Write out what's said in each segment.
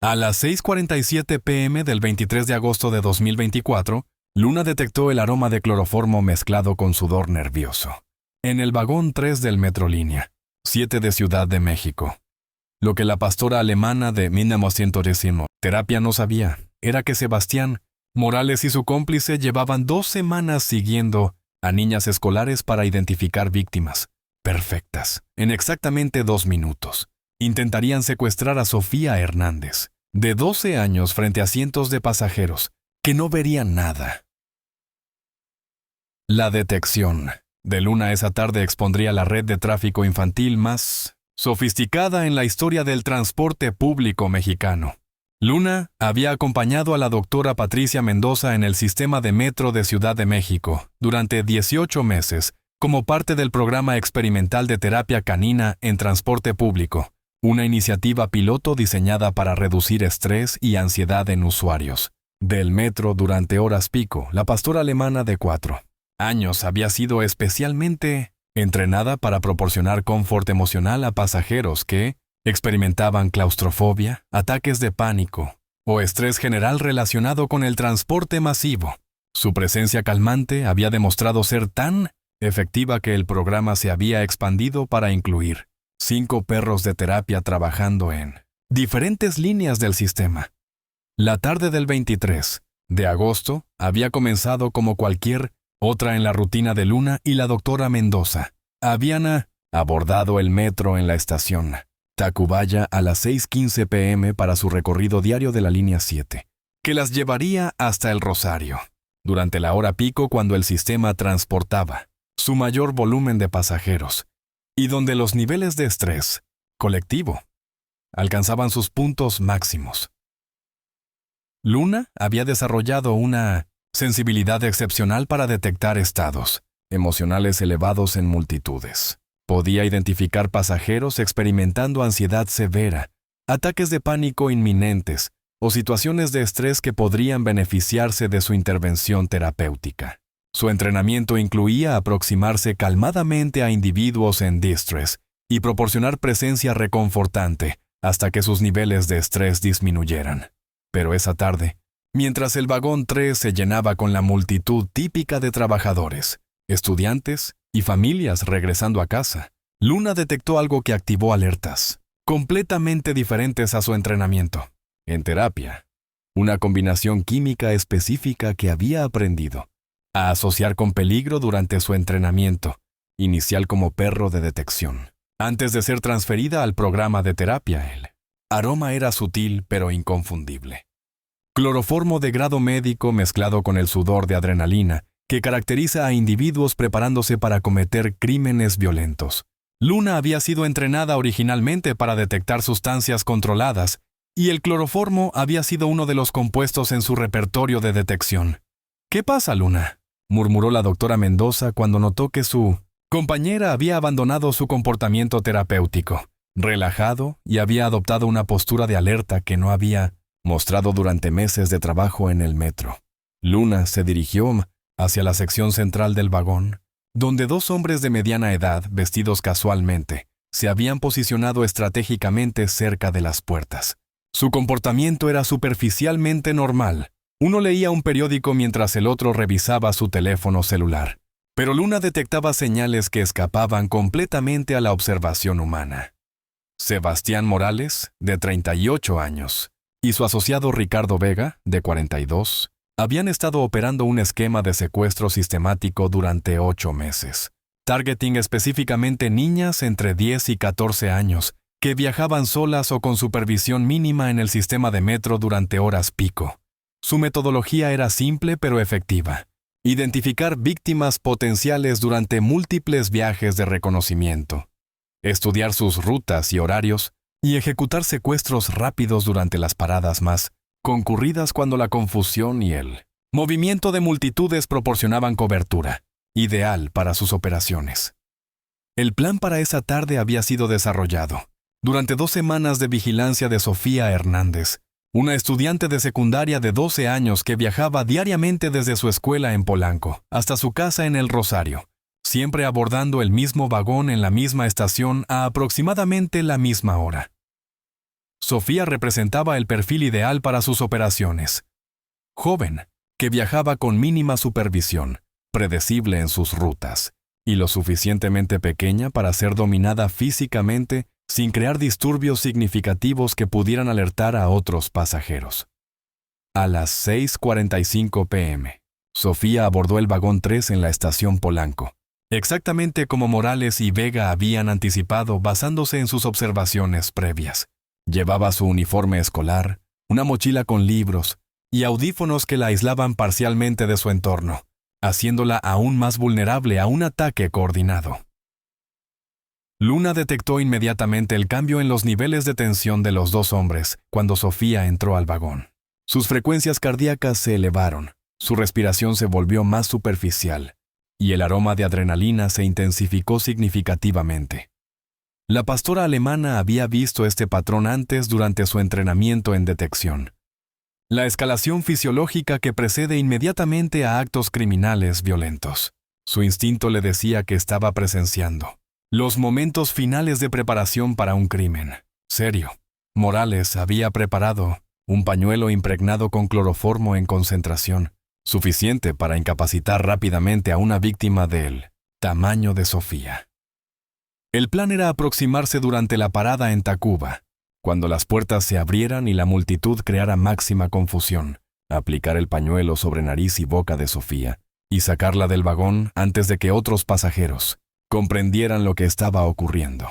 A las 6:47 p.m. del 23 de agosto de 2024, Luna detectó el aroma de cloroformo mezclado con sudor nervioso en el vagón 3 del Metrolínea, 7 de Ciudad de México. Lo que la pastora alemana de 1910 terapia no sabía era que Sebastián Morales y su cómplice llevaban 2 semanas siguiendo a niñas escolares para identificar víctimas perfectas. En exactamente 2 minutos, intentarían secuestrar a Sofía Hernández, de 12 años, frente a cientos de pasajeros que no verían nada. La detección de Luna esa tarde expondría la red de tráfico infantil más sofisticada en la historia del transporte público mexicano. Luna había acompañado a la doctora Patricia Mendoza en el sistema de metro de Ciudad de México durante 18 meses como parte del programa experimental de terapia canina en transporte público, una iniciativa piloto diseñada para reducir estrés y ansiedad en usuarios del metro durante horas pico. La pastora alemana de 4 años había sido especialmente entrenada para proporcionar confort emocional a pasajeros que experimentaban claustrofobia, ataques de pánico o estrés general relacionado con el transporte masivo. Su presencia calmante había demostrado ser tan efectiva que el programa se había expandido para incluir 5 perros de terapia trabajando en diferentes líneas del sistema. La tarde del 23 de agosto había comenzado como cualquier otra en la rutina de Luna y la doctora Mendoza. Habían abordado el metro en la estación Tacubaya a las 6:15 p.m. para su recorrido diario de la línea 7, que las llevaría hasta el Rosario, durante la hora pico cuando el sistema transportaba su mayor volumen de pasajeros y donde los niveles de estrés colectivo alcanzaban sus puntos máximos. Luna había desarrollado una sensibilidad excepcional para detectar estados emocionales elevados en multitudes. Podía identificar pasajeros experimentando ansiedad severa, ataques de pánico inminentes o situaciones de estrés que podrían beneficiarse de su intervención terapéutica. Su entrenamiento incluía aproximarse calmadamente a individuos en distress y proporcionar presencia reconfortante hasta que sus niveles de estrés disminuyeran. Pero esa tarde, mientras el vagón 3 se llenaba con la multitud típica de trabajadores, estudiantes y familias regresando a casa, Luna detectó algo que activó alertas completamente diferentes a su entrenamiento en terapia, una combinación química específica que había aprendido a asociar con peligro durante su entrenamiento inicial como perro de detección. Antes de ser transferida al programa de terapia, el aroma era sutil pero inconfundible. Cloroformo de grado médico mezclado con el sudor de adrenalina que caracteriza a individuos preparándose para cometer crímenes violentos. Luna había sido entrenada originalmente para detectar sustancias controladas, y el cloroformo había sido uno de los compuestos en su repertorio de detección. «¿Qué pasa, Luna?», murmuró la doctora Mendoza cuando notó que su compañera había abandonado su comportamiento terapéutico, relajado, y había adoptado una postura de alerta que no había mostrado durante meses de trabajo en el metro. Luna se dirigió hacia la sección central del vagón, donde 2 hombres de mediana edad, vestidos casualmente, se habían posicionado estratégicamente cerca de las puertas. Su comportamiento era superficialmente normal. Uno leía un periódico mientras el otro revisaba su teléfono celular. Pero Luna detectaba señales que escapaban completamente a la observación humana. Sebastián Morales, de 38 años, y su asociado Ricardo Vega, de 42, habían estado operando un esquema de secuestro sistemático durante 8 meses, targeting específicamente niñas entre 10 y 14 años que viajaban solas o con supervisión mínima en el sistema de metro durante horas pico. Su metodología era simple pero efectiva: identificar víctimas potenciales durante múltiples viajes de reconocimiento, estudiar sus rutas y horarios y ejecutar secuestros rápidos durante las paradas más concurridas cuando la confusión y el movimiento de multitudes proporcionaban cobertura, ideal para sus operaciones. El plan para esa tarde había sido desarrollado durante 2 semanas de vigilancia de Sofía Hernández, una estudiante de secundaria de 12 años que viajaba diariamente desde su escuela en Polanco hasta su casa en el Rosario, siempre abordando el mismo vagón en la misma estación a aproximadamente la misma hora. Sofía representaba el perfil ideal para sus operaciones. Joven, que viajaba con mínima supervisión, predecible en sus rutas, y lo suficientemente pequeña para ser dominada físicamente sin crear disturbios significativos que pudieran alertar a otros pasajeros. A las 6:45 p.m., Sofía abordó el vagón 3 en la estación Polanco, exactamente como Morales y Vega habían anticipado basándose en sus observaciones previas. Llevaba su uniforme escolar, una mochila con libros y audífonos que la aislaban parcialmente de su entorno, haciéndola aún más vulnerable a un ataque coordinado. Luna detectó inmediatamente el cambio en los niveles de tensión de los dos hombres cuando Sofía entró al vagón. Sus frecuencias cardíacas se elevaron, su respiración se volvió más superficial, y el aroma de adrenalina se intensificó significativamente. La pastora alemana había visto este patrón antes durante su entrenamiento en detección. La escalación fisiológica que precede inmediatamente a actos criminales violentos. Su instinto le decía que estaba presenciando los momentos finales de preparación para un crimen serio. Morales había preparado un pañuelo impregnado con cloroformo en concentración, suficiente para incapacitar rápidamente a una víctima del tamaño de Sofía. El plan era aproximarse durante la parada en Tacuba, cuando las puertas se abrieran y la multitud creara máxima confusión, aplicar el pañuelo sobre nariz y boca de Sofía y sacarla del vagón antes de que otros pasajeros comprendieran lo que estaba ocurriendo.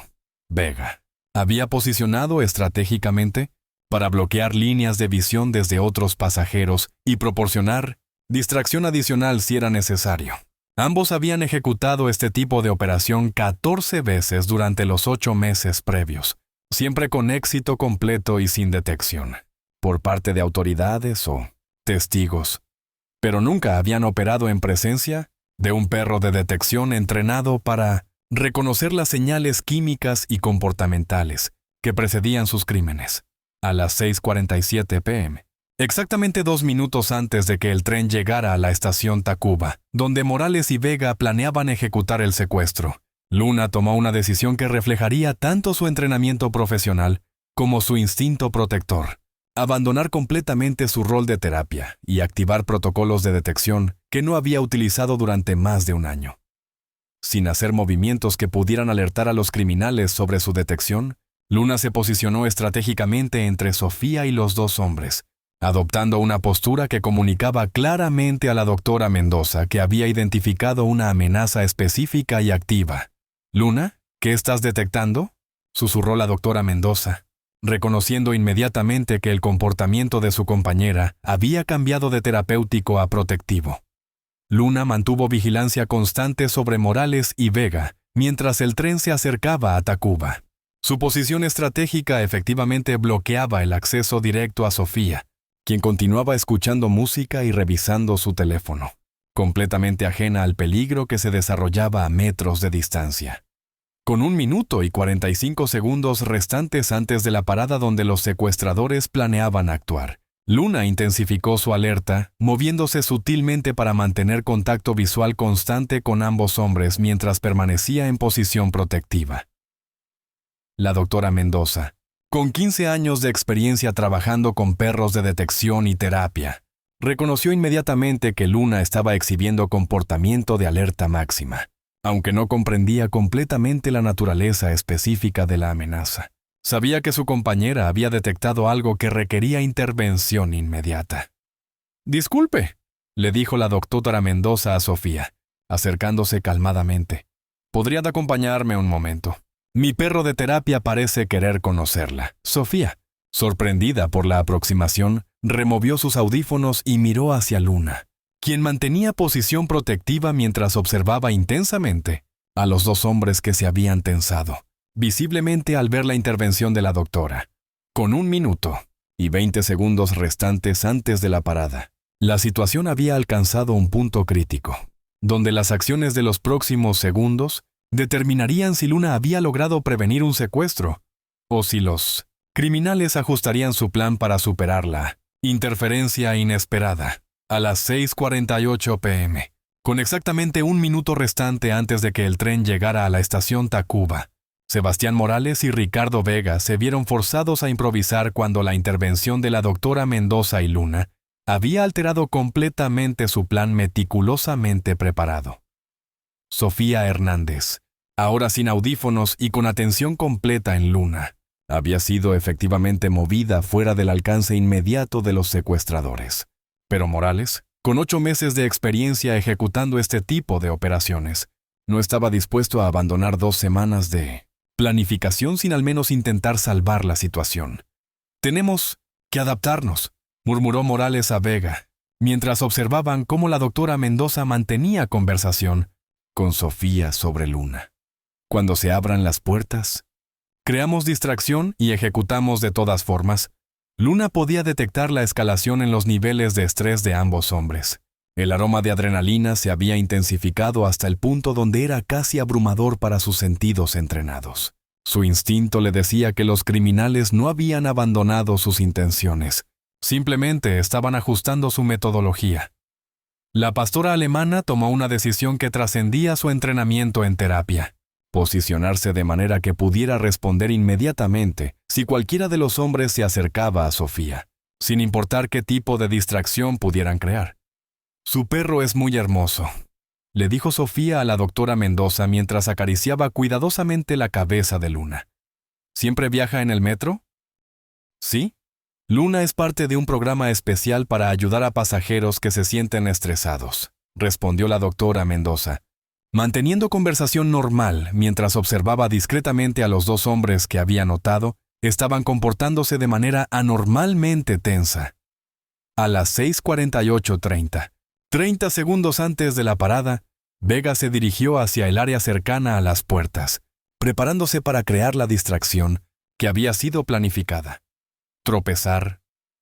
Vega había posicionado estratégicamente para bloquear líneas de visión desde otros pasajeros y proporcionar distracción adicional si era necesario. Ambos habían ejecutado este tipo de operación 14 veces durante los 8 meses previos, siempre con éxito completo y sin detección, por parte de autoridades o testigos, pero nunca habían operado en presencia de un perro de detección entrenado para reconocer las señales químicas y comportamentales que precedían sus crímenes. A las 6:47 p.m., exactamente 2 minutos antes de que el tren llegara a la estación Tacuba, donde Morales y Vega planeaban ejecutar el secuestro, Luna tomó una decisión que reflejaría tanto su entrenamiento profesional como su instinto protector: abandonar completamente su rol de terapia y activar protocolos de detección que no había utilizado durante más de un año. Sin hacer movimientos que pudieran alertar a los criminales sobre su detección, Luna se posicionó estratégicamente entre Sofía y los dos hombres, adoptando una postura que comunicaba claramente a la doctora Mendoza que había identificado una amenaza específica y activa. «Luna, ¿qué estás detectando?», susurró la doctora Mendoza, reconociendo inmediatamente que el comportamiento de su compañera había cambiado de terapéutico a protectivo. Luna mantuvo vigilancia constante sobre Morales y Vega mientras el tren se acercaba a Tacuba. Su posición estratégica efectivamente bloqueaba el acceso directo a Sofía, quien continuaba escuchando música y revisando su teléfono, completamente ajena al peligro que se desarrollaba a metros de distancia. Con 1 minuto y 45 segundos restantes antes de la parada donde los secuestradores planeaban actuar, Luna intensificó su alerta, moviéndose sutilmente para mantener contacto visual constante con ambos hombres mientras permanecía en posición protectiva. La doctora Mendoza, con 15 años de experiencia trabajando con perros de detección y terapia, reconoció inmediatamente que Luna estaba exhibiendo comportamiento de alerta máxima, aunque no comprendía completamente la naturaleza específica de la amenaza. Sabía que su compañera había detectado algo que requería intervención inmediata. «Disculpe», le dijo la doctora Mendoza a Sofía, acercándose calmadamente. «¿Podría acompañarme un momento? Mi perro de terapia parece querer conocerla». Sofía, sorprendida por la aproximación, removió sus audífonos y miró hacia Luna, quien mantenía posición protectiva mientras observaba intensamente a los dos hombres que se habían tensado, visiblemente al ver la intervención de la doctora. Con 1 minuto y 20 segundos restantes antes de la parada, la situación había alcanzado un punto crítico, donde las acciones de los próximos segundos determinarían si Luna había logrado prevenir un secuestro o si los criminales ajustarían su plan para superar la interferencia inesperada. A las 6:48 p.m., con exactamente 1 minuto restante antes de que el tren llegara a la estación Tacuba, Sebastián Morales y Ricardo Vega se vieron forzados a improvisar cuando la intervención de la doctora Mendoza y Luna había alterado completamente su plan meticulosamente preparado. Sofía Hernández, ahora sin audífonos y con atención completa en Luna, había sido efectivamente movida fuera del alcance inmediato de los secuestradores. Pero Morales, con 8 meses de experiencia ejecutando este tipo de operaciones, no estaba dispuesto a abandonar 2 semanas de planificación sin al menos intentar salvar la situación. «Tenemos que adaptarnos», murmuró Morales a Vega, mientras observaban cómo la doctora Mendoza mantenía conversación con Sofía sobre Luna. «Cuando se abran las puertas, creamos distracción y ejecutamos de todas formas». Luna podía detectar la escalación en los niveles de estrés de ambos hombres. El aroma de adrenalina se había intensificado hasta el punto donde era casi abrumador para sus sentidos entrenados. Su instinto le decía que los criminales no habían abandonado sus intenciones, simplemente estaban ajustando su metodología. La pastora alemana tomó una decisión que trascendía su entrenamiento en terapia: posicionarse de manera que pudiera responder inmediatamente si cualquiera de los hombres se acercaba a Sofía, sin importar qué tipo de distracción pudieran crear. «Su perro es muy hermoso», le dijo Sofía a la doctora Mendoza mientras acariciaba cuidadosamente la cabeza de Luna. «¿Siempre viaja en el metro?» «Sí. Luna es parte de un programa especial para ayudar a pasajeros que se sienten estresados», respondió la doctora Mendoza, manteniendo conversación normal mientras observaba discretamente a los 2 hombres que había notado estaban comportándose de manera anormalmente tensa. A las 6:48:30, 30 segundos antes de la parada, Vega se dirigió hacia el área cercana a las puertas, preparándose para crear la distracción que había sido planificada. Tropezar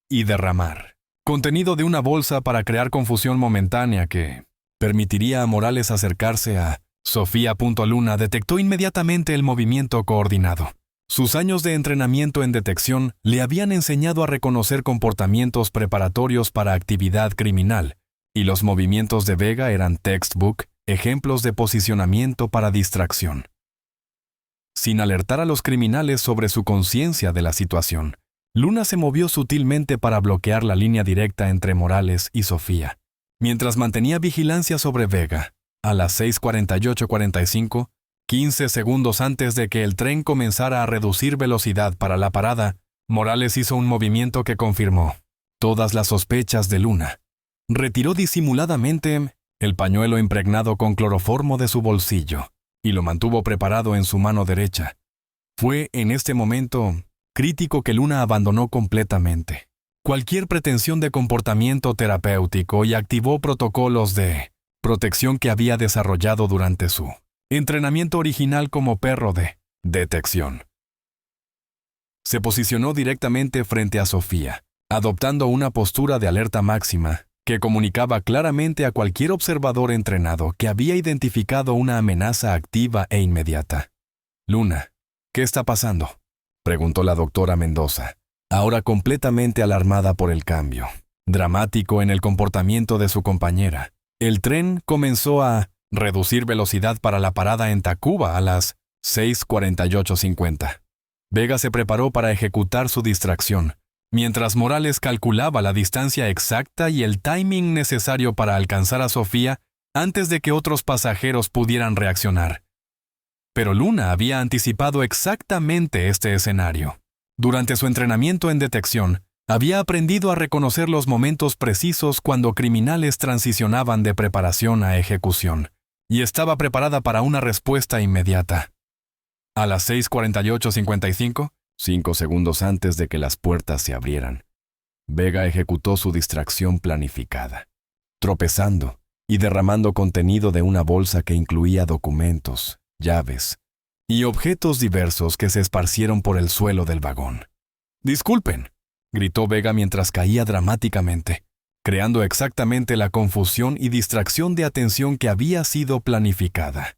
y derramar contenido de una bolsa para crear confusión momentánea que permitiría a Morales acercarse a Sofía. Luna detectó inmediatamente el movimiento coordinado. Sus años de entrenamiento en detección le habían enseñado a reconocer comportamientos preparatorios para actividad criminal, y los movimientos de Vega eran textbook, ejemplos de posicionamiento para distracción. Sin alertar a los criminales sobre su conciencia de la situación, Luna se movió sutilmente para bloquear la línea directa entre Morales y Sofía. Mientras mantenía vigilancia sobre Vega, a las 6:48:45, 15 segundos antes de que el tren comenzara a reducir velocidad para la parada, Morales hizo un movimiento que confirmó todas las sospechas de Luna. Retiró disimuladamente el pañuelo impregnado con cloroformo de su bolsillo y lo mantuvo preparado en su mano derecha. Fue en este momento crítico que Luna abandonó completamente cualquier pretensión de comportamiento terapéutico y activó protocolos de protección que había desarrollado durante su entrenamiento original como perro de detección. Se posicionó directamente frente a Sofía, adoptando una postura de alerta máxima que comunicaba claramente a cualquier observador entrenado que había identificado una amenaza activa e inmediata. «Luna, ¿qué está pasando?», preguntó la doctora Mendoza, ahora completamente alarmada por el cambio dramático en el comportamiento de su compañera. El tren comenzó a reducir velocidad para la parada en Tacuba a las 6:48:50. Vega se preparó para ejecutar su distracción, mientras Morales calculaba la distancia exacta y el timing necesario para alcanzar a Sofía antes de que otros pasajeros pudieran reaccionar. Pero Luna había anticipado exactamente este escenario. Durante su entrenamiento en detección, había aprendido a reconocer los momentos precisos cuando criminales transicionaban de preparación a ejecución, y estaba preparada para una respuesta inmediata. A las 6:48:55, 5 segundos antes de que las puertas se abrieran, Vega ejecutó su distracción planificada, tropezando y derramando contenido de una bolsa que incluía documentos, llaves y objetos diversos que se esparcieron por el suelo del vagón. «Disculpen», gritó Vega mientras caía dramáticamente, creando exactamente la confusión y distracción de atención que había sido planificada.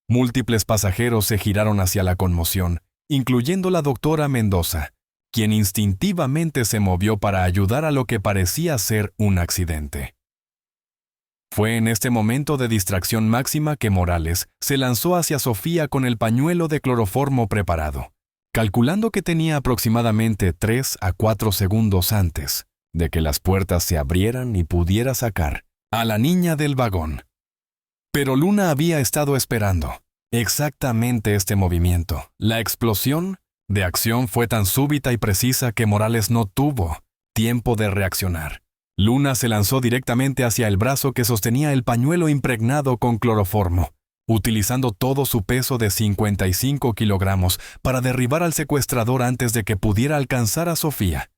Múltiples pasajeros se giraron hacia la conmoción, incluyendo la doctora Mendoza, quien instintivamente se movió para ayudar a lo que parecía ser un accidente. Fue en este momento de distracción máxima que Morales se lanzó hacia Sofía con el pañuelo de cloroformo preparado, calculando que tenía aproximadamente 3 a 4 segundos antes de que las puertas se abrieran y pudiera sacar a la niña del vagón. Pero Luna había estado esperando exactamente este movimiento. La explosión de acción fue tan súbita y precisa que Morales no tuvo tiempo de reaccionar. Luna se lanzó directamente hacia el brazo que sostenía el pañuelo impregnado con cloroformo, utilizando todo su peso de 55 kilogramos para derribar al secuestrador antes de que pudiera alcanzar a Sofía.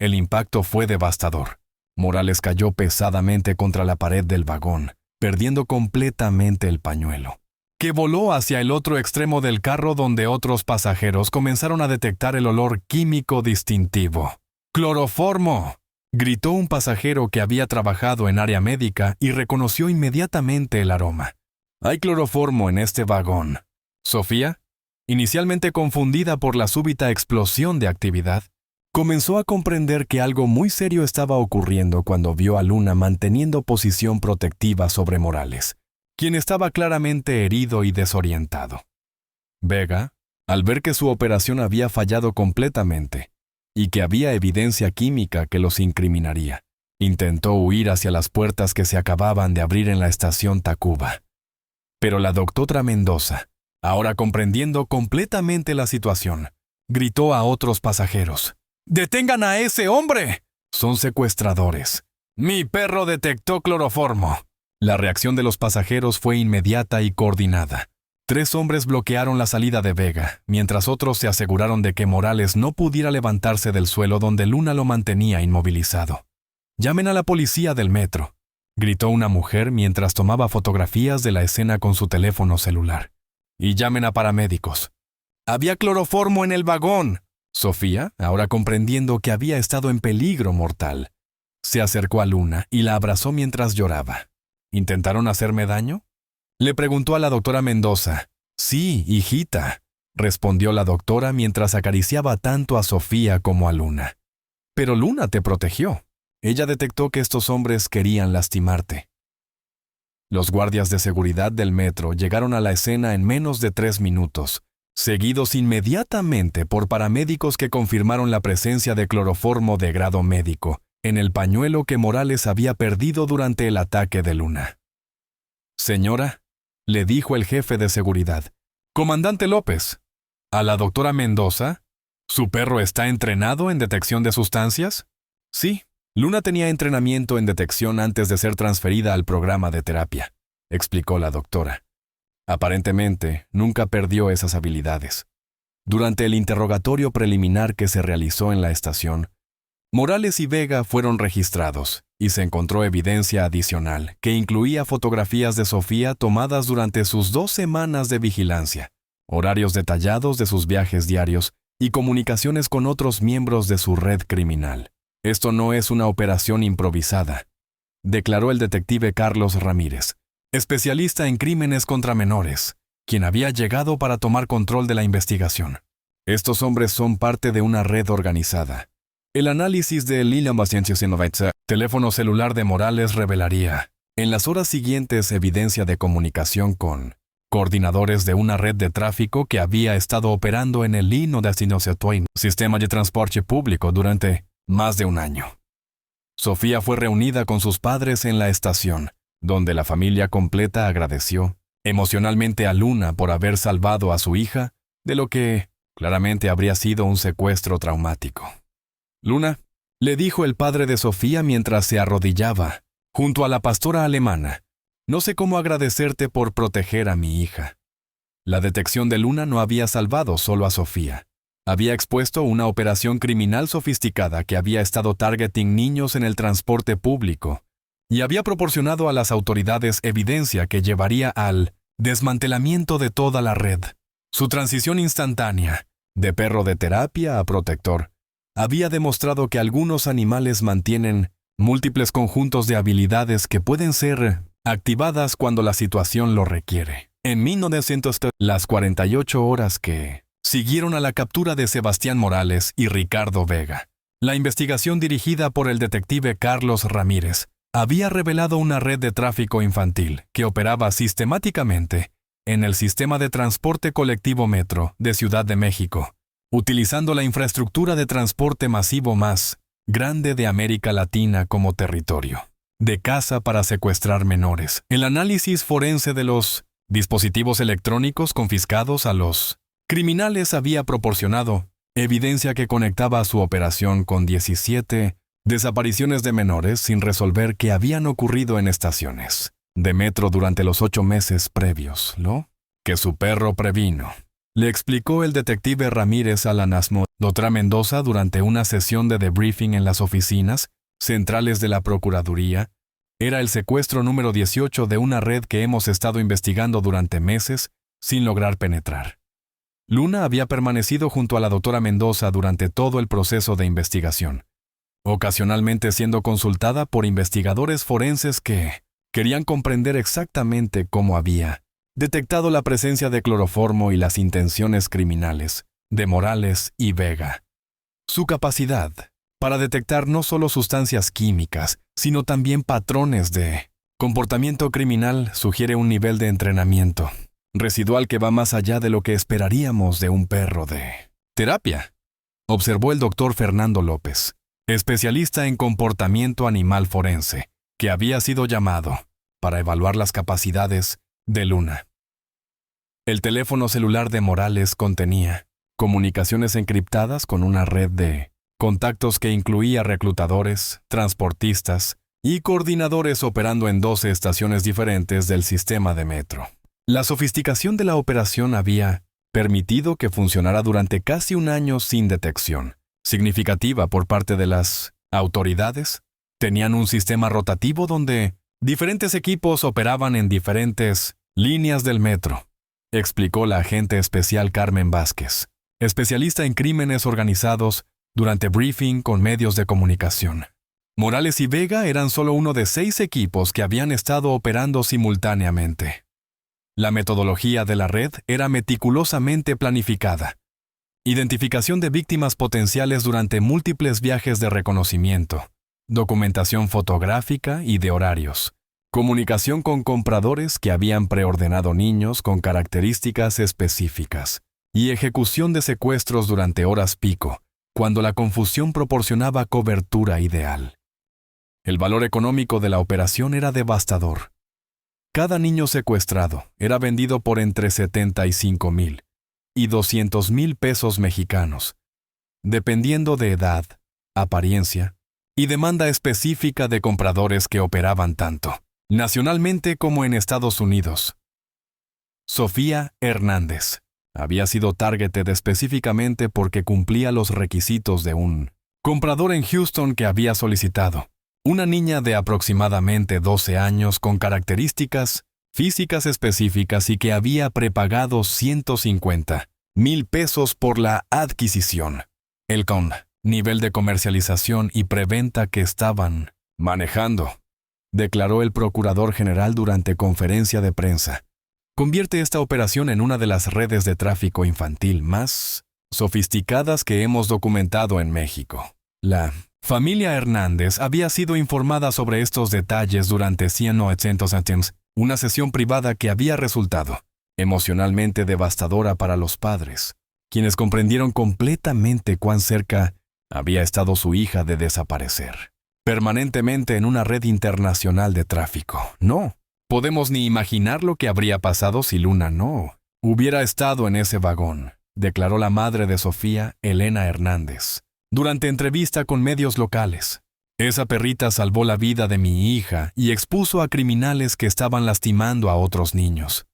El impacto fue devastador. Morales cayó pesadamente contra la pared del vagón, perdiendo completamente el pañuelo, que voló hacia el otro extremo del carro donde otros pasajeros comenzaron a detectar el olor químico distintivo. ¡Cloroformo!, gritó un pasajero que había trabajado en área médica y reconoció inmediatamente el aroma. «Hay cloroformo en este vagón». Sofía, inicialmente confundida por la súbita explosión de actividad, comenzó a comprender que algo muy serio estaba ocurriendo cuando vio a Luna manteniendo posición protectiva sobre Morales, quien estaba claramente herido y desorientado. Vega, al ver que su operación había fallado completamente y que había evidencia química que los incriminaría, intentó huir hacia las puertas que se acababan de abrir en la estación Tacuba. Pero la doctora Mendoza, ahora comprendiendo completamente la situación, gritó a otros pasajeros: «¡Detengan a ese hombre! Son secuestradores. Mi perro detectó cloroformo». La reacción de los pasajeros fue inmediata y coordinada. 3 hombres bloquearon la salida de Vega, mientras otros se aseguraron de que Morales no pudiera levantarse del suelo donde Luna lo mantenía inmovilizado. «Llamen a la policía del metro», gritó una mujer mientras tomaba fotografías de la escena con su teléfono celular. «Y llamen a paramédicos». «Había cloroformo en el vagón». Sofía, ahora comprendiendo que había estado en peligro mortal, se acercó a Luna y la abrazó mientras lloraba. «¿Intentaron hacerme daño?», le preguntó a la doctora Mendoza. «Sí, hijita», respondió la doctora mientras acariciaba tanto a Sofía como a Luna. «Pero Luna te protegió. Ella detectó que estos hombres querían lastimarte». Los guardias de seguridad del metro llegaron a la escena en menos de 3 minutos, seguidos inmediatamente por paramédicos que confirmaron la presencia de cloroformo de grado médico en el pañuelo que Morales había perdido durante el ataque de Luna. «Señora», le dijo el jefe de seguridad. «Comandante López, ¿a la doctora Mendoza? ¿Su perro está entrenado en detección de sustancias?» «Sí, Luna tenía entrenamiento en detección antes de ser transferida al programa de terapia», explicó la doctora. Aparentemente, nunca perdió esas habilidades. Durante el interrogatorio preliminar que se realizó en la estación, Morales y Vega fueron registrados y se encontró evidencia adicional que incluía fotografías de Sofía tomadas durante sus 2 semanas de vigilancia, horarios detallados de sus viajes diarios y comunicaciones con otros miembros de su red criminal. «Esto no es una operación improvisada», declaró el detective Carlos Ramírez, especialista en crímenes contra menores, quien había llegado para tomar control de la investigación. «Estos hombres son parte de una red organizada. El análisis del teléfono celular de Morales revelaría, en las horas siguientes, evidencia de comunicación con coordinadores de una red de tráfico que había estado operando en el sistema de transporte público durante más de un año». Sofía fue reunida con sus padres en la estación, donde la familia completa agradeció emocionalmente a Luna por haber salvado a su hija de lo que claramente habría sido un secuestro traumático. «Luna», le dijo el padre de Sofía mientras se arrodillaba junto a la pastora alemana, «no sé cómo agradecerte por proteger a mi hija». La detección de Luna no había salvado solo a Sofía. Había expuesto una operación criminal sofisticada que había estado targeting niños en el transporte público y había proporcionado a las autoridades evidencia que llevaría al desmantelamiento de toda la red. Su transición instantánea, de perro de terapia a protector, había demostrado que algunos animales mantienen múltiples conjuntos de habilidades que pueden ser activadas cuando la situación lo requiere. En 1900, las 48 horas que siguieron a la captura de Sebastián Morales y Ricardo Vega, la investigación dirigida por el detective Carlos Ramírez había revelado una red de tráfico infantil que operaba sistemáticamente en el sistema de transporte colectivo Metro de Ciudad de México, utilizando la infraestructura de transporte masivo más grande de América Latina como territorio de caza para secuestrar menores. El análisis forense de los dispositivos electrónicos confiscados a los criminales había proporcionado evidencia que conectaba su operación con 17 desapariciones de menores sin resolver que habían ocurrido en estaciones de metro durante los 8 meses previos, lo que su perro previno. Le explicó el detective Ramírez Alanasmo, doctora Mendoza, durante una sesión de debriefing en las oficinas centrales de la Procuraduría. Era el secuestro número 18 de una red que hemos estado investigando durante meses sin lograr penetrar. Luna había permanecido junto a la doctora Mendoza durante todo el proceso de investigación, ocasionalmente siendo consultada por investigadores forenses que querían comprender exactamente cómo había detectado la presencia de cloroformo y las intenciones criminales de Morales y Vega. Su capacidad para detectar no solo sustancias químicas, sino también patrones de comportamiento criminal sugiere un nivel de entrenamiento residual que va más allá de lo que esperaríamos de un perro de terapia, observó el doctor Fernando López, especialista en comportamiento animal forense, que había sido llamado para evaluar las capacidades de Luna. El teléfono celular de Morales contenía comunicaciones encriptadas con una red de contactos que incluía reclutadores, transportistas y coordinadores operando en 12 estaciones diferentes del sistema de metro. La sofisticación de la operación había permitido que funcionara durante casi un año sin detección significativa por parte de las autoridades. Tenían un sistema rotativo donde diferentes equipos operaban en diferentes líneas del metro, explicó la agente especial Carmen Vázquez, especialista en crímenes organizados, durante briefing con medios de comunicación. Morales y Vega eran solo uno de 6 equipos que habían estado operando simultáneamente. La metodología de la red era meticulosamente planificada. Identificación de víctimas potenciales durante múltiples viajes de reconocimiento, documentación fotográfica y de horarios, comunicación con compradores que habían preordenado niños con características específicas, y ejecución de secuestros durante horas pico, cuando la confusión proporcionaba cobertura ideal. El valor económico de la operación era devastador. Cada niño secuestrado era vendido por entre 75,000 y 200,000 pesos mexicanos, dependiendo de edad, apariencia y demanda específica de compradores que operaban tanto nacionalmente como en Estados Unidos. Sofía Hernández había sido targeted específicamente porque cumplía los requisitos de un comprador en Houston que había solicitado una niña de aproximadamente 12 años con características físicas específicas y que había prepagado 150,000 pesos por la adquisición. El con nivel de comercialización y preventa que estaban manejando, declaró el procurador general durante conferencia de prensa, convierte esta operación en una de las redes de tráfico infantil más sofisticadas que hemos documentado en México. La familia Hernández había sido informada sobre estos detalles durante 100 años, una sesión privada que había resultado emocionalmente devastadora para los padres, quienes comprendieron completamente cuán cerca había estado su hija de desaparecer permanentemente en una red internacional de tráfico. No podemos ni imaginar lo que habría pasado si Luna no hubiera estado en ese vagón, declaró la madre de Sofía, Elena Hernández, durante entrevista con medios locales. Esa perrita salvó la vida de mi hija y expuso a criminales que estaban lastimando a otros niños.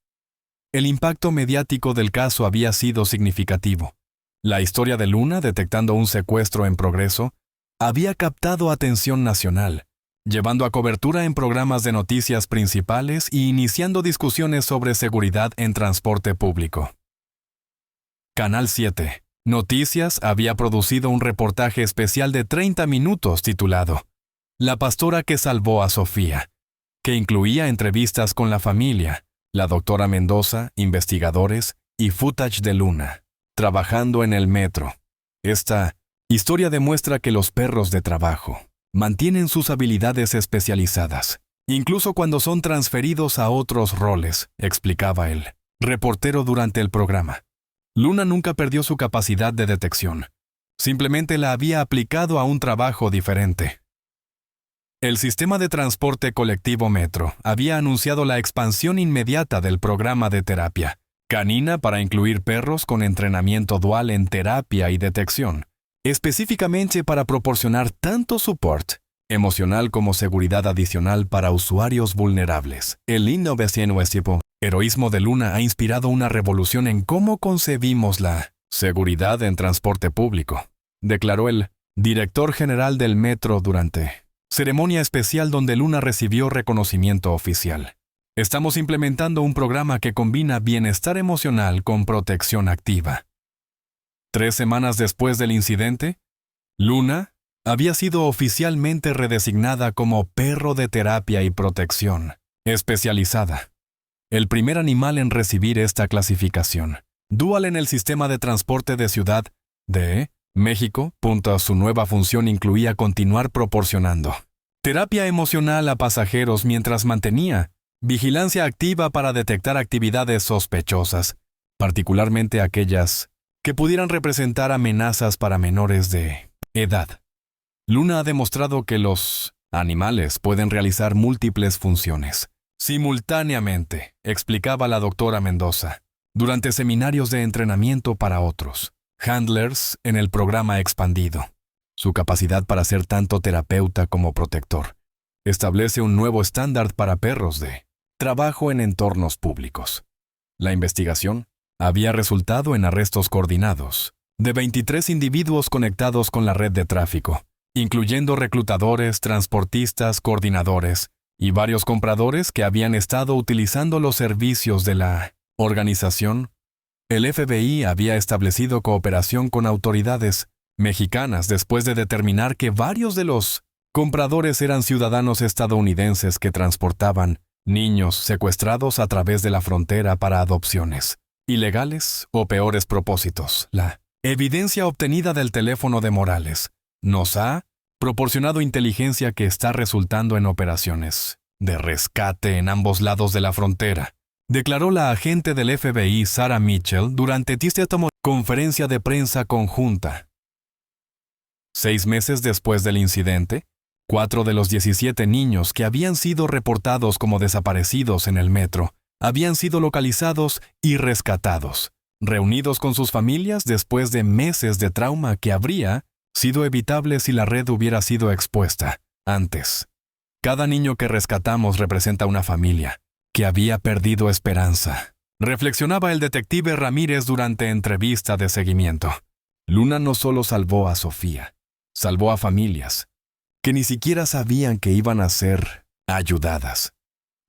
El impacto mediático del caso había sido significativo. La historia de Luna detectando un secuestro en progreso había captado atención nacional, llevando a cobertura en programas de noticias principales y iniciando discusiones sobre seguridad en transporte público. Canal 7 Noticias había producido un reportaje especial de 30 minutos titulado La pastora que salvó a Sofía, que incluía entrevistas con la familia, la doctora Mendoza, investigadores y footage de Luna, trabajando en el metro. Esta historia demuestra que los perros de trabajo mantienen sus habilidades especializadas, incluso cuando son transferidos a otros roles, explicaba el reportero durante el programa. Luna nunca perdió su capacidad de detección. Simplemente la había aplicado a un trabajo diferente. El sistema de transporte colectivo Metro había anunciado la expansión inmediata del programa de terapia canina para incluir perros con entrenamiento dual en terapia y detección, específicamente para proporcionar tanto soporte emocional como seguridad adicional para usuarios vulnerables. El innovación heroísmo de Luna ha inspirado una revolución en cómo concebimos la seguridad en transporte público, declaró el director general del Metro durante ceremonia especial donde Luna recibió reconocimiento oficial. Estamos implementando un programa que combina bienestar emocional con protección activa. 3 semanas después del incidente, Luna había sido oficialmente redesignada como perro de terapia y protección especializada, el primer animal en recibir esta clasificación. Dual en el sistema de transporte de Ciudad de México. Su nueva función incluía continuar proporcionando terapia emocional a pasajeros mientras mantenía vigilancia activa para detectar actividades sospechosas, particularmente aquellas que pudieran representar amenazas para menores de edad. Luna ha demostrado que los animales pueden realizar múltiples funciones simultáneamente, explicaba la doctora Mendoza, durante seminarios de entrenamiento para otros handlers en el programa expandido. Su capacidad para ser tanto terapeuta como protector establece un nuevo estándar para perros de trabajo en entornos públicos. La investigación había resultado en arrestos coordinados de 23 individuos conectados con la red de tráfico, incluyendo reclutadores, transportistas, coordinadores y varios compradores que habían estado utilizando los servicios de la organización. El FBI había establecido cooperación con autoridades mexicanas después de determinar que varios de los compradores eran ciudadanos estadounidenses que transportaban niños secuestrados a través de la frontera para adopciones ilegales o peores propósitos. La evidencia obtenida del teléfono de Morales nos ha proporcionado inteligencia que está resultando en operaciones de rescate en ambos lados de la frontera, declaró la agente del FBI Sarah Mitchell durante esta conferencia de prensa conjunta. 6 meses después del incidente, 4 de los 17 niños que habían sido reportados como desaparecidos en el metro habían sido localizados y rescatados, reunidos con sus familias después de meses de trauma que habría sido evitable si la red hubiera sido expuesta antes. Cada niño que rescatamos representa una familia que había perdido esperanza, reflexionaba el detective Ramírez durante entrevista de seguimiento. Luna no solo salvó a Sofía, salvó a familias que ni siquiera sabían que iban a ser ayudadas.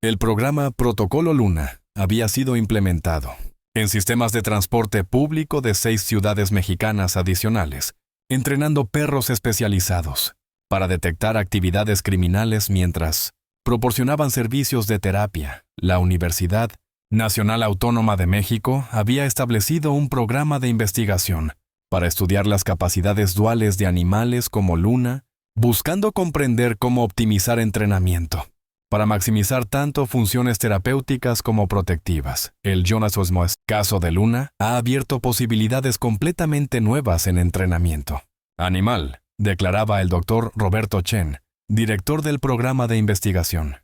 El programa Protocolo Luna había sido implementado en sistemas de transporte público de 6 ciudades mexicanas adicionales, entrenando perros especializados para detectar actividades criminales mientras proporcionaban servicios de terapia. La Universidad Nacional Autónoma de México había establecido un programa de investigación para estudiar las capacidades duales de animales como Luna, buscando comprender cómo optimizar entrenamiento para maximizar tanto funciones terapéuticas como protectivas. El Jonas Osmoes caso de Luna ha abierto posibilidades completamente nuevas en entrenamiento animal, declaraba el Dr. Roberto Chen, director del programa de investigación.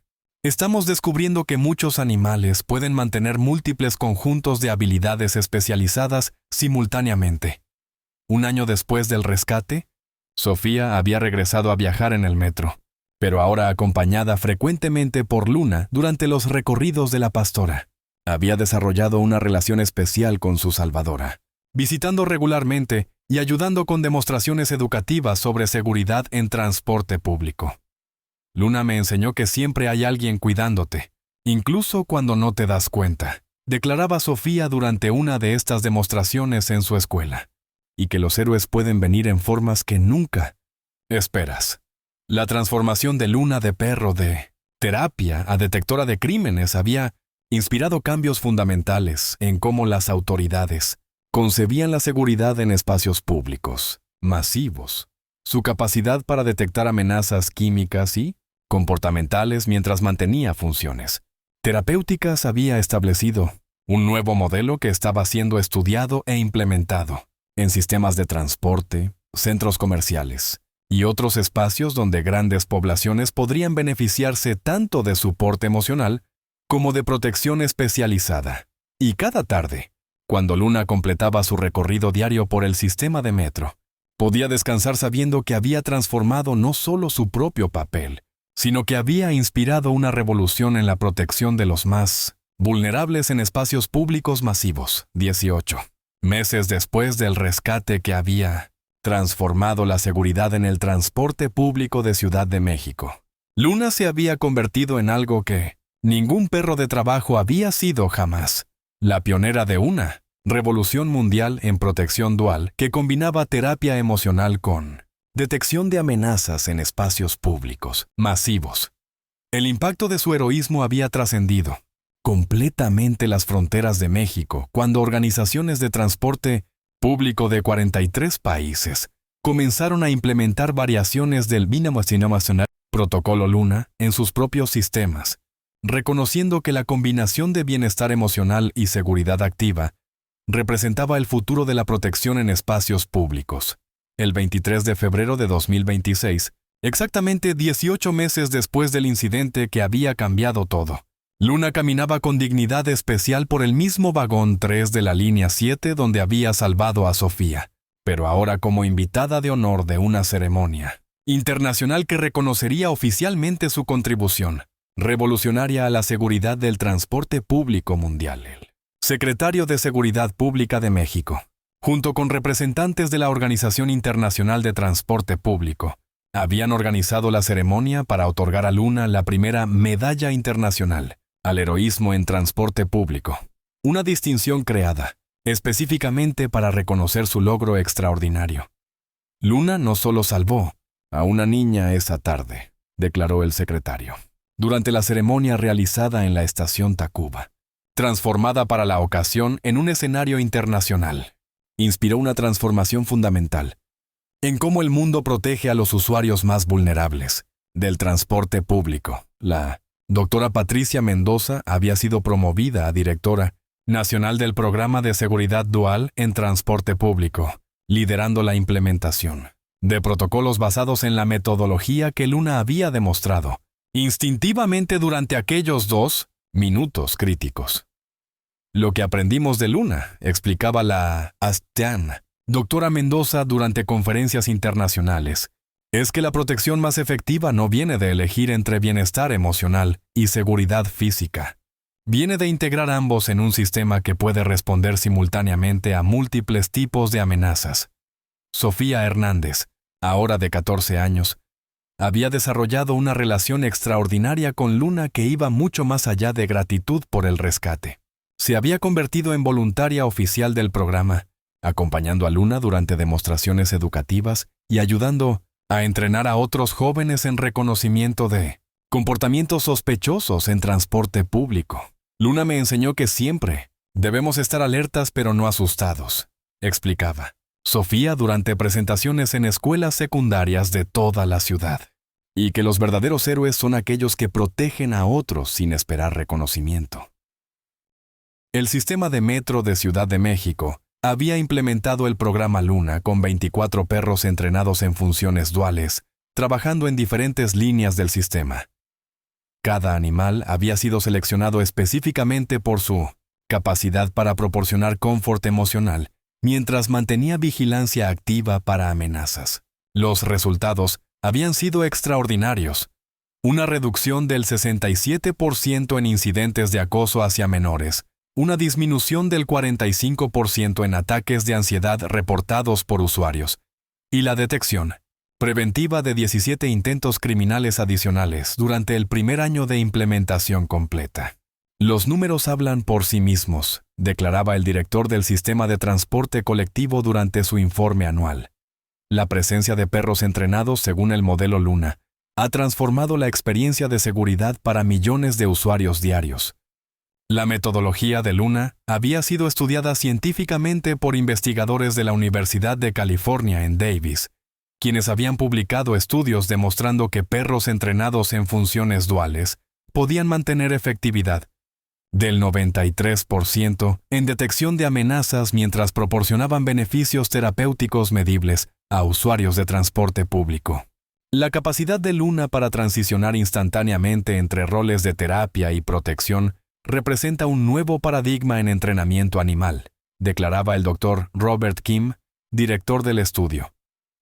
Estamos descubriendo que muchos animales pueden mantener múltiples conjuntos de habilidades especializadas simultáneamente. 1 año después del rescate, Sofía había regresado a viajar en el metro, pero ahora acompañada frecuentemente por Luna durante los recorridos de la pastora. Había desarrollado una relación especial con su salvadora, visitando regularmente y ayudando con demostraciones educativas sobre seguridad en transporte público. Luna me enseñó que siempre hay alguien cuidándote, incluso cuando no te das cuenta, declaraba Sofía durante una de estas demostraciones en su escuela, y que los héroes pueden venir en formas que nunca esperas. La transformación de Luna de perro de terapia a detectora de crímenes había inspirado cambios fundamentales en cómo las autoridades concebían la seguridad en espacios públicos, masivos su capacidad para detectar amenazas químicas y comportamentales mientras mantenía funciones terapéuticas había establecido un nuevo modelo que estaba siendo estudiado e implementado en sistemas de transporte, centros comerciales y otros espacios donde grandes poblaciones podrían beneficiarse tanto de soporte emocional como de protección especializada. Y cada tarde, cuando Luna completaba su recorrido diario por el sistema de metro, podía descansar sabiendo que había transformado no solo su propio papel, sino que había inspirado una revolución en la protección de los más vulnerables en espacios públicos masivos. 18 meses después del rescate que había transformado la seguridad en el transporte público de Ciudad de México, Luna se había convertido en algo que ningún perro de trabajo había sido jamás: la pionera de una revolución mundial en protección dual que combinaba terapia emocional con detección de amenazas en espacios públicos masivos. El impacto de su heroísmo había trascendido completamente las fronteras de México cuando organizaciones de transporte público de 43 países comenzaron a implementar variaciones del Binacional Protocolo Luna en sus propios sistemas, reconociendo que la combinación de bienestar emocional y seguridad activa representaba el futuro de la protección en espacios públicos. El 23 de febrero de 2026, exactamente 18 meses después del incidente que había cambiado todo, Luna caminaba con dignidad especial por el mismo vagón 3 de la línea 7 donde había salvado a Sofía, pero ahora como invitada de honor de una ceremonia internacional que reconocería oficialmente su contribución revolucionaria a la seguridad del transporte público mundial. El secretario de Seguridad Pública de México, junto con representantes de la Organización Internacional de Transporte Público, habían organizado la ceremonia para otorgar a Luna la primera Medalla Internacional al Heroísmo en Transporte Público, una distinción creada específicamente para reconocer su logro extraordinario. Luna no solo salvó a una niña esa tarde, declaró el secretario, durante la ceremonia realizada en la estación Tacuba, transformada para la ocasión en un escenario internacional. Inspiró una transformación fundamental en cómo el mundo protege a los usuarios más vulnerables del transporte público. La doctora Patricia Mendoza había sido promovida a directora nacional del Programa de Seguridad Dual en Transporte Público, liderando la implementación de protocolos basados en la metodología que Luna había demostrado instintivamente durante aquellos 2 minutos críticos. Lo que aprendimos de Luna, explicaba la ASTAN, doctora Mendoza durante conferencias internacionales, es que la protección más efectiva no viene de elegir entre bienestar emocional y seguridad física. Viene de integrar ambos en un sistema que puede responder simultáneamente a múltiples tipos de amenazas. Sofía Hernández, ahora de 14 años, había desarrollado una relación extraordinaria con Luna que iba mucho más allá de gratitud por el rescate. Se había convertido en voluntaria oficial del programa, acompañando a Luna durante demostraciones educativas y ayudando a entrenar a otros jóvenes en reconocimiento de comportamientos sospechosos en transporte público. Luna me enseñó que siempre debemos estar alertas pero no asustados, explicaba Sofía durante presentaciones en escuelas secundarias de toda la ciudad, y que los verdaderos héroes son aquellos que protegen a otros sin esperar reconocimiento. El sistema de metro de Ciudad de México había implementado el programa Luna con 24 perros entrenados en funciones duales, trabajando en diferentes líneas del sistema. Cada animal había sido seleccionado específicamente por su capacidad para proporcionar confort emocional, mientras mantenía vigilancia activa para amenazas. Los resultados habían sido extraordinarios. Una reducción del 67% en incidentes de acoso hacia menores, una disminución del 45% en ataques de ansiedad reportados por usuarios, y la detección preventiva de 17 intentos criminales adicionales durante el primer año de implementación completa. Los números hablan por sí mismos, declaraba el director del Sistema de Transporte Colectivo durante su informe anual. La presencia de perros entrenados según el modelo Luna ha transformado la experiencia de seguridad para millones de usuarios diarios. La metodología de Luna había sido estudiada científicamente por investigadores de la Universidad de California en Davis, quienes habían publicado estudios demostrando que perros entrenados en funciones duales podían mantener efectividad del 93% en detección de amenazas mientras proporcionaban beneficios terapéuticos medibles a usuarios de transporte público. La capacidad de Luna para transicionar instantáneamente entre roles de terapia y protección representa un nuevo paradigma en entrenamiento animal, declaraba el Dr. Robert Kim, director del estudio.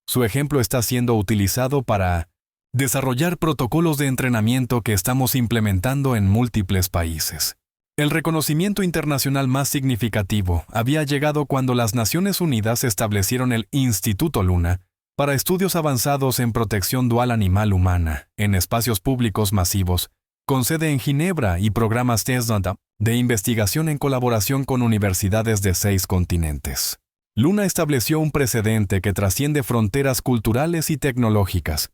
Su ejemplo está siendo utilizado para desarrollar protocolos de entrenamiento que estamos implementando en múltiples países. El reconocimiento internacional más significativo había llegado cuando las Naciones Unidas establecieron el Instituto Luna para estudios avanzados en protección dual animal humana en espacios públicos masivos, con sede en Ginebra y programas de investigación en colaboración con universidades de 6 continentes. Luna estableció un precedente que trasciende fronteras culturales y tecnológicas,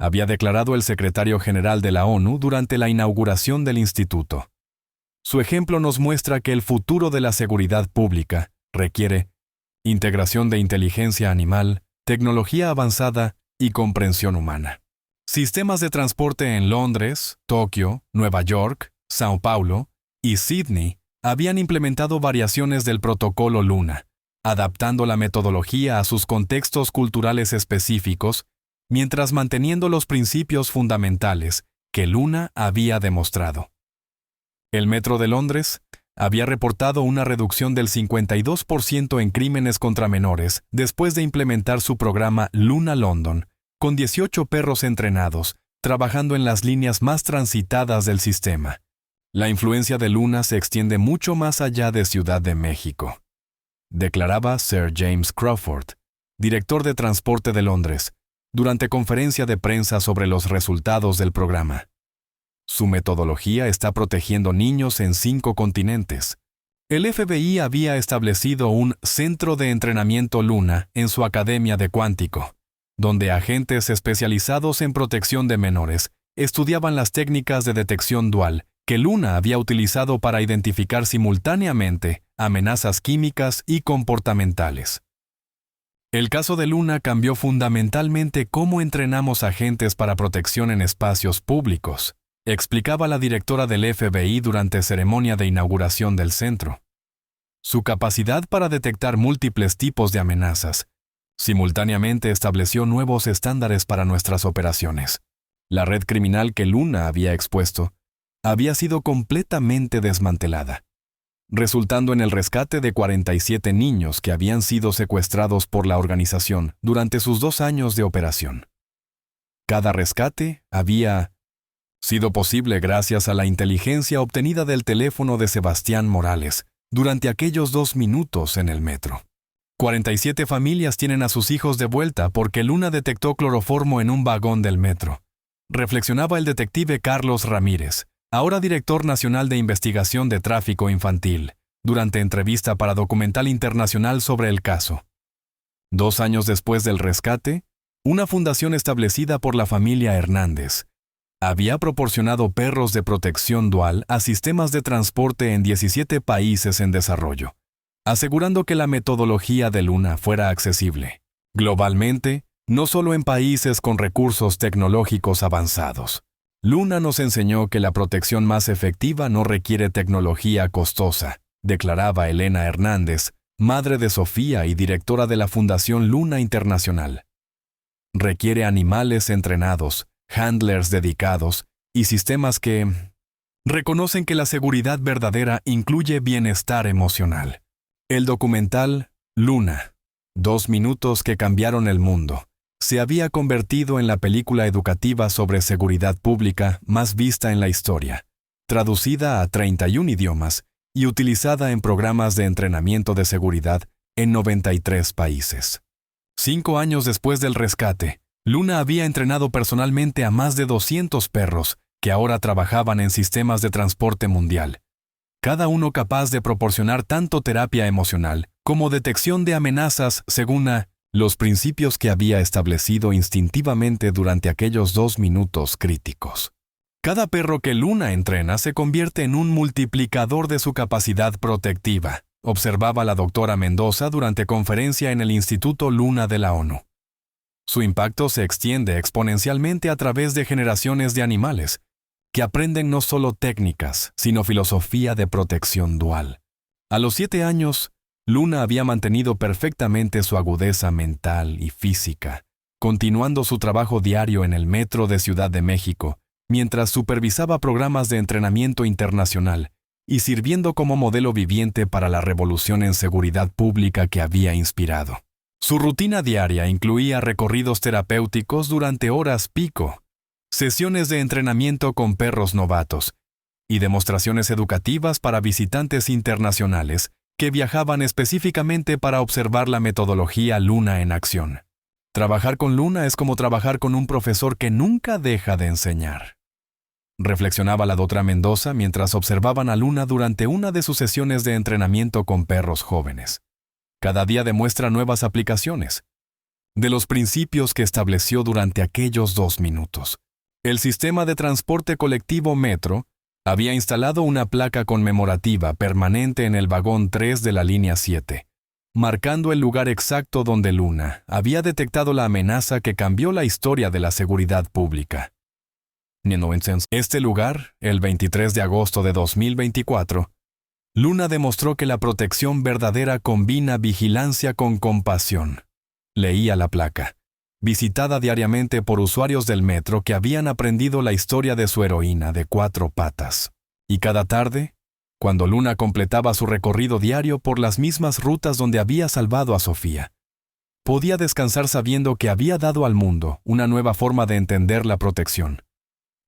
había declarado el secretario general de la ONU durante la inauguración del instituto. Su ejemplo nos muestra que el futuro de la seguridad pública requiere integración de inteligencia animal, tecnología avanzada y comprensión humana. Sistemas de transporte en Londres, Tokio, Nueva York, Sao Paulo y Sydney habían implementado variaciones del protocolo Luna, adaptando la metodología a sus contextos culturales específicos, mientras manteniendo los principios fundamentales que Luna había demostrado. El Metro de Londres había reportado una reducción del 52% en crímenes contra menores después de implementar su programa Luna London, con 18 perros entrenados, trabajando en las líneas más transitadas del sistema. La influencia de Luna se extiende mucho más allá de Ciudad de México, declaraba Sir James Crawford, director de Transporte de Londres, durante conferencia de prensa sobre los resultados del programa. Su metodología está protegiendo niños en 5 continentes. El FBI había establecido un centro de entrenamiento Luna en su Academia de Cuántico, donde agentes especializados en protección de menores estudiaban las técnicas de detección dual que Luna había utilizado para identificar simultáneamente amenazas químicas y comportamentales. El caso de Luna cambió fundamentalmente cómo entrenamos agentes para protección en espacios públicos, explicaba la directora del FBI durante ceremonia de inauguración del centro. Su capacidad para detectar múltiples tipos de amenazas simultáneamente estableció nuevos estándares para nuestras operaciones. La red criminal que Luna había expuesto había sido completamente desmantelada, resultando en el rescate de 47 niños que habían sido secuestrados por la organización durante sus 2 años de operación. Cada rescate había sido posible gracias a la inteligencia obtenida del teléfono de Sebastián Morales durante aquellos 2 minutos en el metro. 47 familias tienen a sus hijos de vuelta porque Luna detectó cloroformo en un vagón del metro, reflexionaba el detective Carlos Ramírez, ahora director nacional de investigación de tráfico infantil, durante entrevista para Documental Internacional sobre el caso. 2 años después del rescate, una fundación establecida por la familia Hernández había proporcionado perros de protección dual a sistemas de transporte en 17 países en desarrollo, asegurando que la metodología de Luna fuera accesible globalmente, no solo en países con recursos tecnológicos avanzados. Luna nos enseñó que la protección más efectiva no requiere tecnología costosa, declaraba Elena Hernández, madre de Sofía y directora de la Fundación Luna Internacional. Requiere animales entrenados, handlers dedicados y sistemas que reconocen que la seguridad verdadera incluye bienestar emocional. El documental Luna, 2 minutos que cambiaron el mundo, se había convertido en la película educativa sobre seguridad pública más vista en la historia, traducida a 31 idiomas y utilizada en programas de entrenamiento de seguridad en 93 países. 5 años después del rescate, Luna había entrenado personalmente a más de 200 perros que ahora trabajaban en sistemas de transporte mundial, cada uno capaz de proporcionar tanto terapia emocional como detección de amenazas según los principios que había establecido instintivamente durante aquellos 2 minutos críticos. Cada perro que Luna entrena se convierte en un multiplicador de su capacidad protectiva, observaba la doctora Mendoza durante conferencia en el Instituto Luna de la ONU. Su impacto se extiende exponencialmente a través de generaciones de animales, que aprenden no solo técnicas, sino filosofía de protección dual. A los 7 años, Luna había mantenido perfectamente su agudeza mental y física, continuando su trabajo diario en el metro de Ciudad de México, mientras supervisaba programas de entrenamiento internacional y sirviendo como modelo viviente para la revolución en seguridad pública que había inspirado. Su rutina diaria incluía recorridos terapéuticos durante horas pico, sesiones de entrenamiento con perros novatos y demostraciones educativas para visitantes internacionales que viajaban específicamente para observar la metodología Luna en acción. Trabajar con Luna es como trabajar con un profesor que nunca deja de enseñar. Reflexionaba la doctora Mendoza mientras observaban a Luna durante una de sus sesiones de entrenamiento con perros jóvenes. Cada día demuestra nuevas aplicaciones de los principios que estableció durante aquellos 2 minutos. El sistema de transporte colectivo Metro había instalado una placa conmemorativa permanente en el vagón 3 de la línea 7, marcando el lugar exacto donde Luna había detectado la amenaza que cambió la historia de la seguridad pública. Este lugar, el 23 de agosto de 2024, Luna demostró que la protección verdadera combina vigilancia con compasión. Leía la placa, visitada diariamente por usuarios del metro que habían aprendido la historia de su heroína de 4 patas. Y cada tarde, cuando Luna completaba su recorrido diario por las mismas rutas donde había salvado a Sofía, podía descansar sabiendo que había dado al mundo una nueva forma de entender la protección,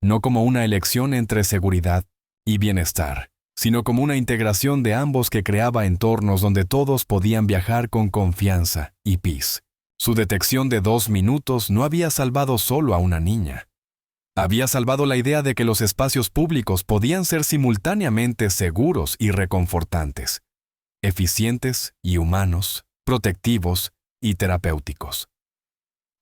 no como una elección entre seguridad y bienestar, sino como una integración de ambos que creaba entornos donde todos podían viajar con confianza y paz. Su detección de 2 minutos no había salvado solo a una niña. Había salvado la idea de que los espacios públicos podían ser simultáneamente seguros y reconfortantes, eficientes y humanos, protectivos y terapéuticos.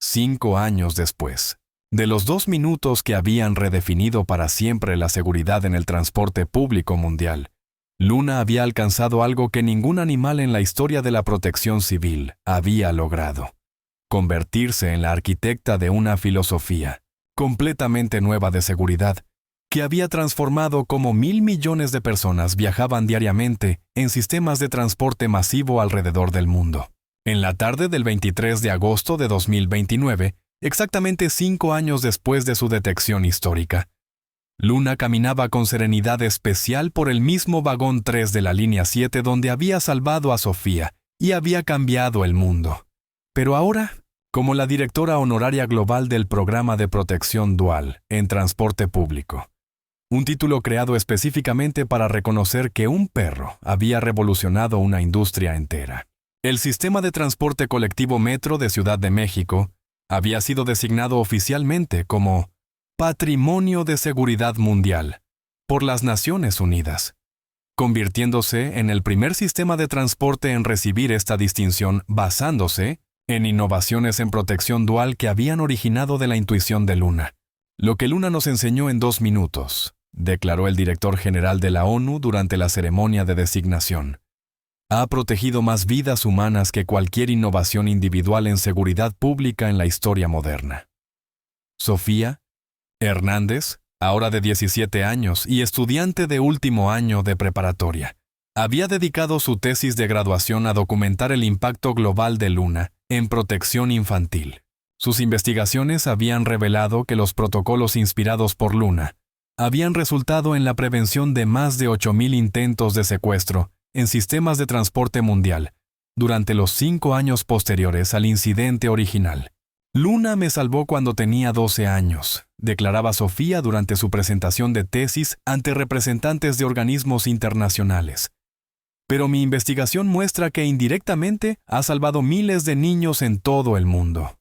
5 años después, de los 2 minutos que habían redefinido para siempre la seguridad en el transporte público mundial, Luna había alcanzado algo que ningún animal en la historia de la protección civil había logrado: convertirse en la arquitecta de una filosofía completamente nueva de seguridad, que había transformado cómo 1.000 millones de personas viajaban diariamente en sistemas de transporte masivo alrededor del mundo. En la tarde del 23 de agosto de 2029, exactamente 5 años después de su detección histórica, Luna caminaba con serenidad especial por el mismo vagón 3 de la línea 7 donde había salvado a Sofía y había cambiado el mundo. Pero ahora, como la directora honoraria global del Programa de Protección Dual en Transporte Público, un título creado específicamente para reconocer que un perro había revolucionado una industria entera. El sistema de transporte colectivo Metro de Ciudad de México había sido designado oficialmente como Patrimonio de Seguridad Mundial por las Naciones Unidas, convirtiéndose en el primer sistema de transporte en recibir esta distinción basándose en innovaciones en protección dual que habían originado de la intuición de Luna. Lo que Luna nos enseñó en 2 minutos, declaró el director general de la ONU durante la ceremonia de designación, ha protegido más vidas humanas que cualquier innovación individual en seguridad pública en la historia moderna. Sofía Hernández, ahora de 17 años y estudiante de último año de preparatoria, había dedicado su tesis de graduación a documentar el impacto global de Luna en protección infantil. Sus investigaciones habían revelado que los protocolos inspirados por Luna habían resultado en la prevención de más de 8.000 intentos de secuestro en sistemas de transporte mundial durante los 5 años posteriores al incidente original. Luna me salvó cuando tenía 12 años, declaraba Sofía durante su presentación de tesis ante representantes de organismos internacionales. Pero mi investigación muestra que indirectamente ha salvado miles de niños en todo el mundo.